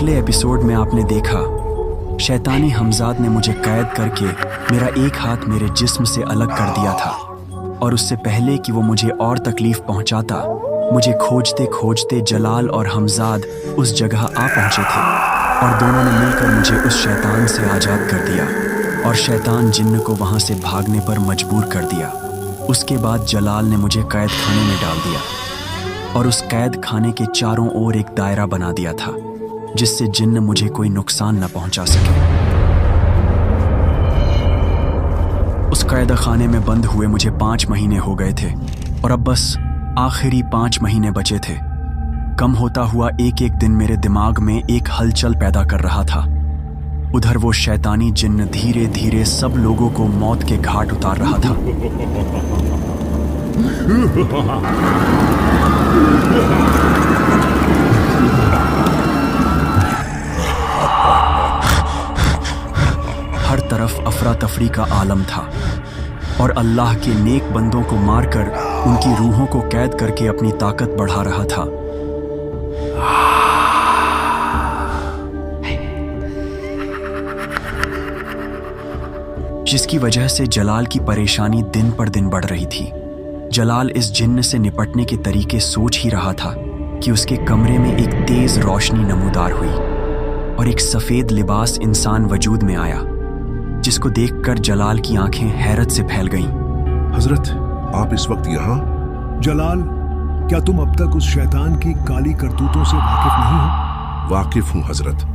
पिछले एपिसोड में आपने देखा शैतानी हमजाद ने मुझे कैद करके मेरा एक हाथ मेरे जिस्म से अलग कर दिया था, और उससे पहले कि वो मुझे और तकलीफ पहुंचाता, मुझे खोजते खोजते जलाल और हमजाद उस जगह आ पहुंचे थे और दोनों ने मिलकर मुझे उस शैतान से आज़ाद कर दिया और शैतान जिन्न को वहां से भागने पर मजबूर कर दिया। उसके बाद जलाल ने मुझे कैद खाने में डाल दिया और उस कैद खाने के चारों ओर एक दायरा बना दिया था जिससे जिन्न मुझे कोई नुकसान न पहुंचा सके। उस कैद खाने में बंद हुए मुझे 5 महीने हो गए थे और अब बस आखिरी 5 महीने बचे थे। कम होता हुआ एक एक दिन मेरे दिमाग में एक हलचल पैदा कर रहा था। उधर वो शैतानी जिन्न धीरे धीरे सब लोगों को मौत के घाट उतार रहा था। हर तरफ अफरा तफरी का आलम था और अल्लाह के नेक बंदों को मारकर उनकी रूहों को कैद करके अपनी ताकत बढ़ा रहा था। जिसकी वजह से जलाल की परेशानी दिन पर दिन बढ़ रही थी। जलाल इस जिन्न से निपटने के तरीके सोच ही रहा था कि उसके कमरे में एक तेज रोशनी नमूदार हुई और एक सफेद लिबास इंसान वजूद में आया, जिसको देखकर जलाल की आंखें हैरत से फैल गईं। हजरत, आप इस वक्त यहाँ? जलाल, क्या तुम अब तक उस शैतान की काली करतूतों से वाकिफ नहीं हो? वाकिफ हूँ हजरत,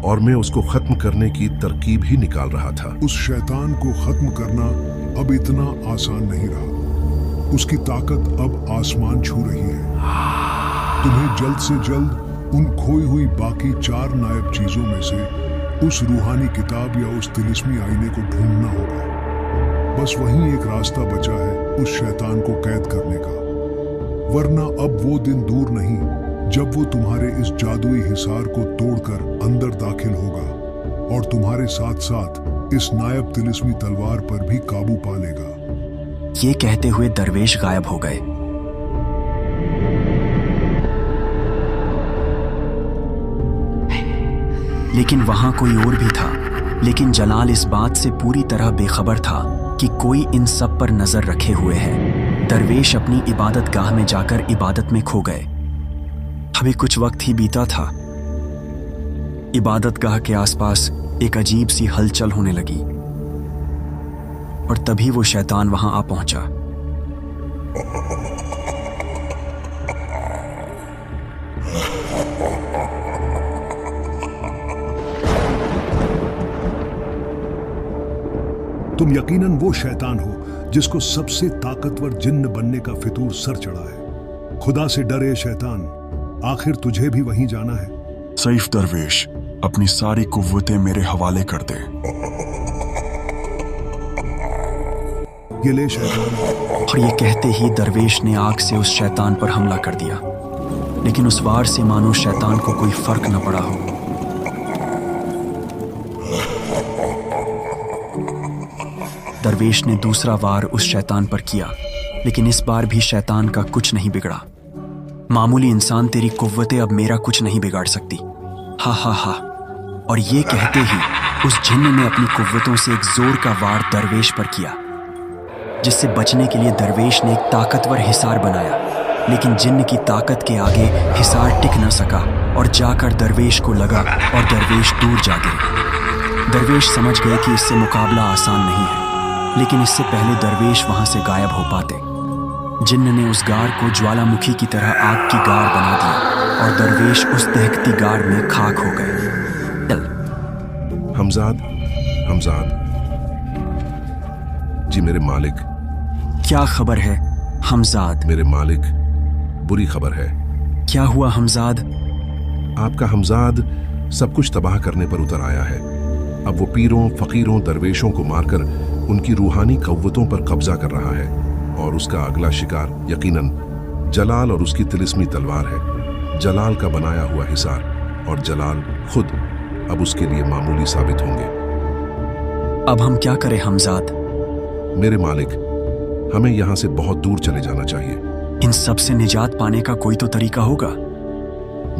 और मैं उसको खत्म करने की तरकीब ही निकाल रहा था। उस शैतान को खत्म करना अब इतना आसान नहीं रहा। उसकी ताकत अब आसमान छू रही है। तुम्हें जल्द से जल्द उन खोई हुई बाकी 4 नायब चीजों में से उस रूहानी किताब या उस तिलिस्मी आईने को ढूंढना होगा। बस वहीं एक रास्ता बचा है उस शैतान को कैद करने का, वरना अब वो दिन दूर नहीं जब वो तुम्हारे इस जादुई हिसार को तोड़कर अंदर दाखिल होगा और तुम्हारे साथ साथ इस नायब तिलिस्मी तलवार पर भी काबू पा लेगा। ये कहते हुए दरवेश गायब हो गए। लेकिन वहां कोई और भी था। लेकिन जलाल इस बात से पूरी तरह बेखबर था कि कोई इन सब पर नजर रखे हुए है। दरवेश अपनी इबादत गाह में जाकर इबादत में खो गए। अभी कुछ वक्त ही बीता था, इबादत गाह के आसपास एक अजीब सी हलचल होने लगी और तभी वो शैतान वहां आ पहुंचा। तुम यकीनन वो शैतान हो जिसको सबसे ताकतवर जिन्न बनने का फितूर सर चढ़ा है। खुदा से डरे शैतान, आखिर तुझे भी वहीं जाना है। सैफ दरवेश, अपनी सारी कुव्वतें मेरे हवाले कर दे। ये ले शैतान। और ये कहते ही दरवेश ने आग से उस शैतान पर हमला कर दिया, लेकिन उस वार से मानो शैतान को कोई फर्क न पड़ा हो। दरवेश ने दूसरा वार उस शैतान पर किया, लेकिन इस बार भी शैतान का कुछ नहीं बिगड़ा। मामूली इंसान तेरी कुव्वतें अब मेरा कुछ नहीं बिगाड़ सकती। हा हा हा। और ये कहते ही उस जिन्न ने अपनी कुव्वतों से एक जोर का वार दरवेश पर किया, जिससे बचने के लिए दरवेश ने एक ताकतवर हिसार बनाया, लेकिन जिन्न की ताकत के आगे हिसार टिक न सका और जाकर दरवेश को लगा और दरवेश दूर जा गिरे। दरवेश समझ गए कि इससे मुकाबला आसान नहीं है, लेकिन इससे पहले दरवेश वहां से गायब हो पाते, जिन्न ने उस गार को ज्वालामुखी की तरह आग की गार बना दिया और दरवेश उस दहकती गार में खाक हो गए। हमजाद, हमजाद जी, मेरे मालिक। क्या खबर है हमजाद? मेरे मालिक, बुरी खबर है। क्या हुआ हमजाद? आपका हमजाद सब कुछ तबाह करने पर उतर आया है। अब वो पीरों, फकीरों, दरवेशों को मारकर उनकी रूहानी कव्वतों पर कब्जा कर रहा है और उसका अगला शिकार यकीनन जलाल और उसकी तिलिस्मी तलवार है, जलाल का बनाया हुआ हिसार, और जलाल खुद अब उसके लिए मामूली साबित होंगे। अब हम क्या करें हमजाद? मेरे मालिक, हमें यहां से बहुत दूर चले जाना चाहिए। इन सब से निजात पाने का कोई तो तरीका होगा।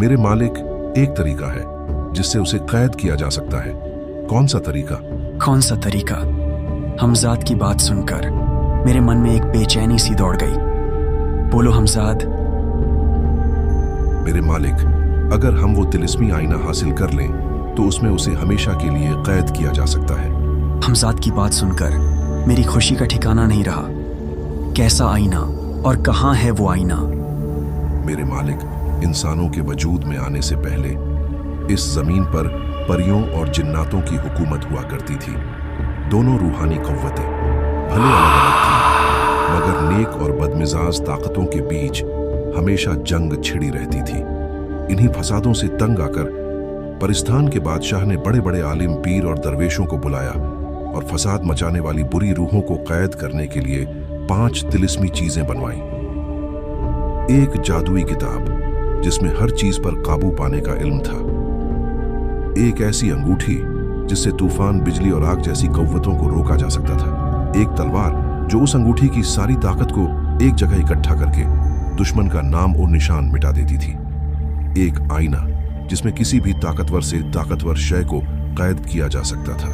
मेरे मालिक, एक तरीका है। जिससे उसे कैद किया जा सकता है। कौन सा तरीका? कौन सा तरीका? हमजाद की बात सुनकर मेरे मन में एक बेचैनी सी दौड़ गई। बोलो हमजाद। मेरे मालिक, अगर हम वो तिलिस्मी आईना हासिल कर लें तो उसमें उसे हमेशा के लिए कैद किया जा सकता है। हमजाद की बात सुनकर मेरी खुशी का ठिकाना नहीं रहा। कैसा आईना और कहाँ है वो आईना? मेरे मालिक, इंसानों के वजूद में आने से पहले इस जमीन पर परियों और जिन्नातों की हुकूमत हुआ करती थी। दोनों रूहानी कव्वतें भले अलग-अलग थी, मगर नेक और बदमिजाज ताकतों के बीच हमेशा जंग छिड़ी रहती थी। इन्हीं फसादों से तंग आकर परिस्तान के बादशाह ने बड़े बड़े आलिम, पीर और दरवेशों को बुलाया और फसाद मचाने वाली बुरी रूहों को कैद करने के लिए 5 तिलिस्मी चीजें बनवाई। एक जादुई किताब जिसमें हर चीज पर काबू पाने का इल्म था। एक ऐसी अंगूठी जिससे तूफान, बिजली और आग जैसी कव्वतों को रोका जा सकता था। एक तलवार जो उस अंगूठी की सारी ताकत को एक जगह इकट्ठा करके दुश्मन का नाम और निशान मिटा देती थी। एक आईना जिसमें किसी भी ताकतवर से ताकतवर शय को कैद किया जा सकता था।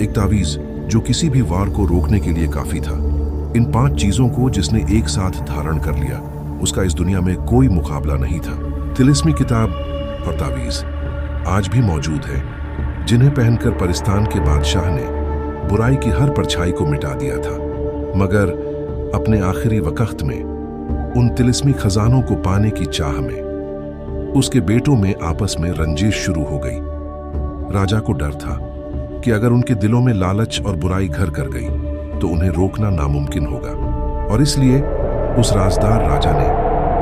एक तावीज जो किसी भी वार को रोकने के लिए काफी था। इन 5 चीजों को जिसने एक साथ धारण कर लिया, उसका इस दुनिया में कोई मुकाबला नहीं था। तिलिस्मी किताब और तावीज आज भी मौजूद है, जिन्हें पहनकर परिस्तान के बादशाह ने बुराई की हर परछाई को मिटा दिया था। मगर अपने आखिरी वक्त में उन तिलिस्मी खजानों को पाने की चाह में उसके बेटों में आपस में रंजिश शुरू हो गई। राजा को डर था कि अगर उनके दिलों में लालच और बुराई घर कर गई तो उन्हें रोकना नामुमकिन होगा, और इसलिए उस राजदार राजा ने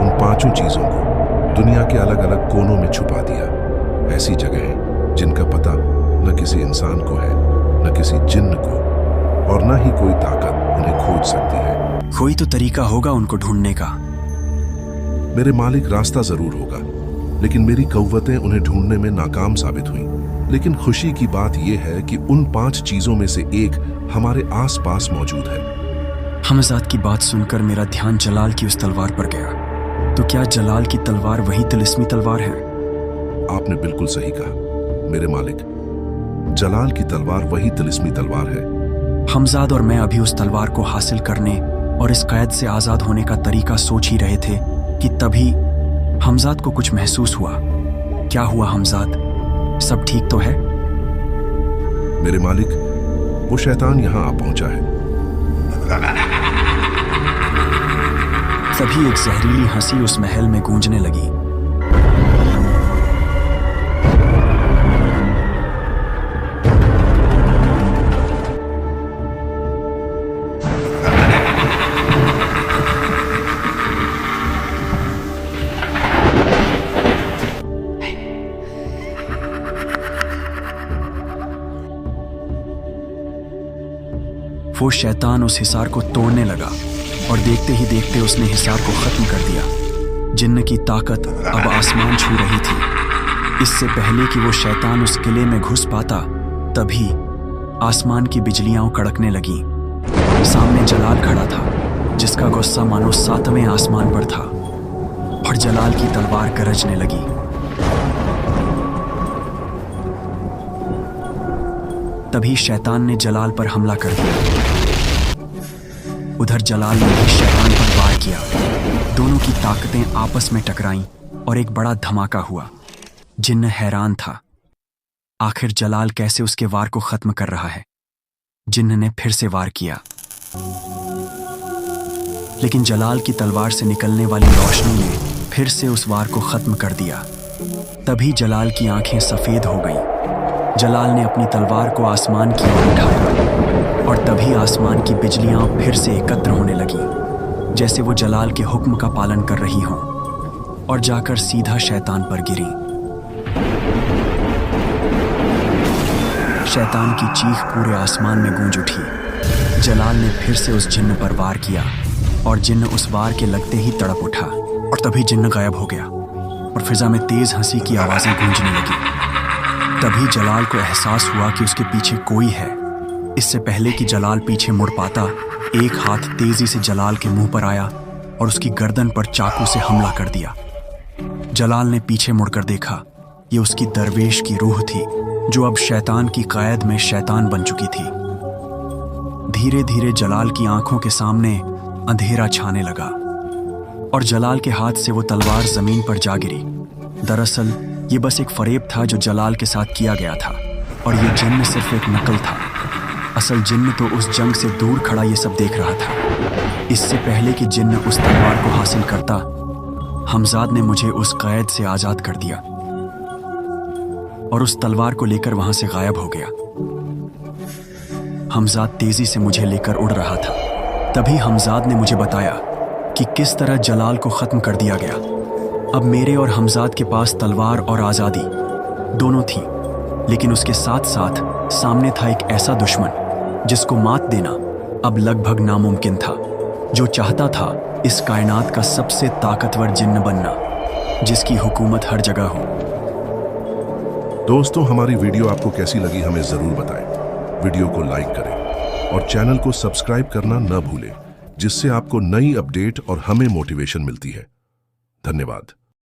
उन 5 चीजों को दुनिया के अलग अलग कोनों में छुपा दिया। ऐसी जगहें जिनका पता न किसी इंसान को है, न किसी जिन्न को, और न ही कोई ताकत उन्हें खोज सकती है। कोई तो तरीका होगा उनको ढूंढने का। मेरे मालिक, रास्ता जरूर होगा, लेकिन मेरी कव्वतें उन्हें ढूंढने में नाकाम साबित हुईं। लेकिन खुशी की बात यह है कि उन 5 चीजों में से एक हमारे आसपास मौजूद है। हमजाद की बात सुनकर मेरा ध्यान जलाल की उस तलवार पर गया। तो क्या जलाल की तलवार वही तिलिस्मी तलवार है? आपने बिल्कुल सही कहा मेरे मालिक, जलाल की तलवार वही तिलिस्मी तलवार है। हमजाद और मैं अभी उस तलवार को हासिल करने और इस कैद से आजाद होने का तरीका सोच ही रहे थे कि तभी हमजाद को कुछ महसूस हुआ। क्या हुआ हमजाद? सब ठीक तो है? मेरे मालिक, वो शैतान यहां आ पहुंचा है। तभी एक जहरीली हंसी उस महल में गूंजने लगी। वो शैतान उस हिसार को तोड़ने लगा और देखते ही देखते उसने हिसार को खत्म कर दिया। जिन्न की ताकत अब आसमान छू रही थी। इससे पहले कि वो शैतान उस किले में घुस पाता, तभी आसमान की बिजलियां कड़कने लगी। सामने जलाल खड़ा था, जिसका गुस्सा मानो 7वें आसमान पर था, और जलाल की तलवार गरजने लगी। तभी शैतान ने जलाल पर हमला कर दिया। उधर जलाल ने भी शैतान पर वार किया। दोनों की ताकतें आपस में टकराईं और एक बड़ा धमाका हुआ। जिन्न हैरान था, आखिर जलाल कैसे उसके वार को खत्म कर रहा है। जिन्न ने फिर से वार किया, लेकिन जलाल की तलवार से निकलने वाली रोशनी ने फिर से उस वार को खत्म कर दिया। तभी जलाल की आंखें सफेद हो गईं। जलाल ने अपनी तलवार को आसमान की ओर उठाया और तभी आसमान की बिजलियां फिर से एकत्र होने लगी, जैसे वो जलाल के हुक्म का पालन कर रही हों, और जाकर सीधा शैतान पर गिरी। शैतान की चीख पूरे आसमान में गूंज उठी। जलाल ने फिर से उस जिन्न पर वार किया और जिन्न उस वार के लगते ही तड़प उठा, और तभी जिन्न गायब हो गया और फिजा में तेज हंसी की आवाजें गूंजने लगी। तभी जलाल को एहसास हुआ कि उसके पीछे कोई है। इससे पहले कि जलाल पीछे मुड़ पाता, एक हाथ तेजी से जलाल के मुंह पर आया और उसकी गर्दन पर चाकू से हमला कर दिया। जलाल ने पीछे मुड़कर देखा, ये उसकी दरवेश की रूह थी जो अब शैतान की कैद में शैतान बन चुकी थी। धीरे धीरे जलाल की आंखों के सामने अंधेरा छाने लगा और जलाल के हाथ से वो तलवार जमीन पर जा गिरी। दरअसल ये बस एक फरेब था जो जलाल के साथ किया गया था और ये जिन्न सिर्फ एक नकल था। असल जिन्न तो उस जंग से दूर खड़ा ये सब देख रहा था। इससे पहले कि जिन्न उस तलवार को हासिल करता, हमजाद ने मुझे उस कैद से आजाद कर दिया और उस तलवार को लेकर वहां से गायब हो गया। हमजाद तेजी से मुझे लेकर उड़ रहा था। तभी हमजाद ने मुझे बताया कि किस तरह जलाल को खत्म कर दिया गया। अब मेरे और हमजाद के पास तलवार और आजादी दोनों थी, लेकिन उसके साथ साथ सामने था एक ऐसा दुश्मन जिसको मात देना अब लगभग नामुमकिन था, जो चाहता था इस कायनात का सबसे ताकतवर जिन्न बनना, जिसकी हुकूमत हर जगह हो। दोस्तों, हमारी वीडियो आपको कैसी लगी हमें जरूर बताएं। वीडियो को लाइक करें और चैनल को सब्सक्राइब करना न भूलें, जिससे आपको नई अपडेट और हमें मोटिवेशन मिलती है। धन्यवाद।